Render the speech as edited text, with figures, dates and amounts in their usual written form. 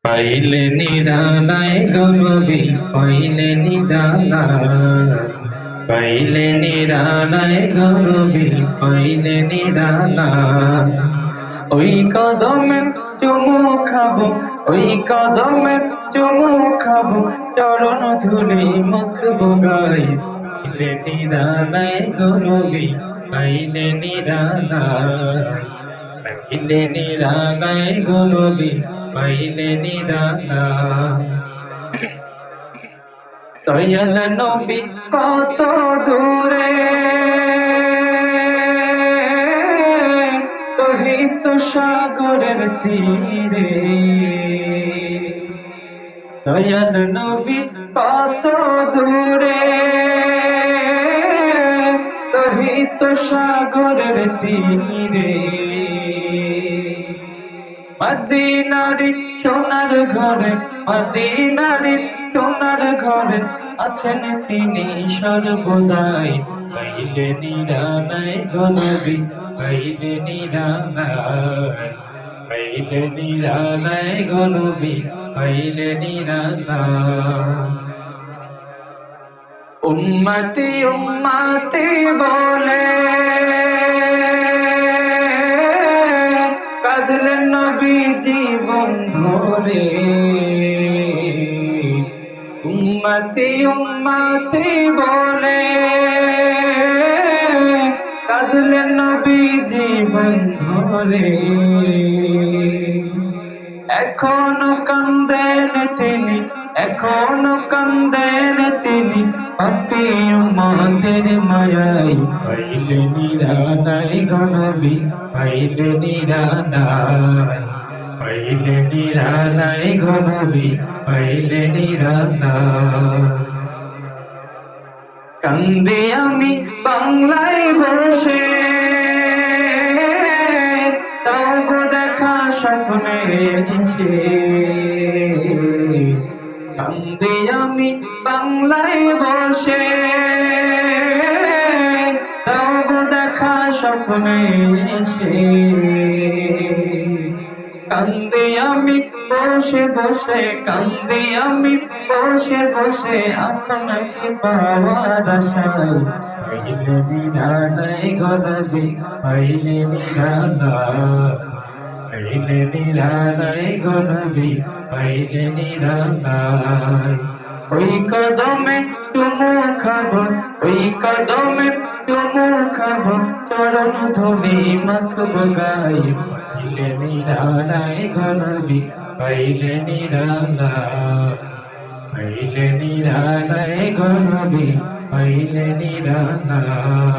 পাইলে নিরালায় গনবি পাইলে নিরালায় পাইলে নিরালায় গনবি পাইলে নিরালায় ওই কদমে চুমু খাবো ওই কদমে চুমু খাবো চরণ ধুলি মুখ বগাই পাইলে নিরালায় গনবি পাইলে নিরালায় পাইলে নিরালায় গনবি পাইলে নিরালায় দয়াল নবী কত দূরে লোহিত সাগরের তীরে দয়াল নবী কত দূরে লোহিত সাগরের তীরে মদিনারি সোনার ঘরে মদিনারি সোনার ঘরে আছেন তিনি সর্বদাই পাইলে নিরালায় গনবি পাইলে নিরালায় পাইলে নিরালায় গনবি পাইলে নিরালায় উম্মতি উম্মতি বলে কাঁদলেন নবী জীবন ধরে উম্মতি উম্মতি বলে কাঁদলেন নবী জীবন ধরে এখনো কান্দেন তিনি এখনো কান্দেন তিনি পাপী উম্মতের মায়ায় পাইলে নিরালায় গনবি পাইলে নিরালায় পাইলে নিরালায় গনবি পাইলে নিরালায় কান্দে আমি বাংলায় বসে তাও গো দেখা স্বপ্নে এসে কান্দে আমি বাংলায় বসে তাও গো দেখা স্বপ্নে এসে কান্দে আমি বসে বসে কান্দে আমি বসে বসে আপনাকে পাওয়ার আশায় পাইলে নিরালায় গনবি পাইলে নিরালায় পাইলে নিরালায় গনবি পাইলে নিরালায় ওই কদমে চুমু খাবো ওই কদমে চুমু খাবো চরণ ধুলি মাখবো গায়ে পাইলে নিরালায় গনবি পাইলে নিরালায় পাইলে নিরালায় গনবি পাইলে নিরালায়।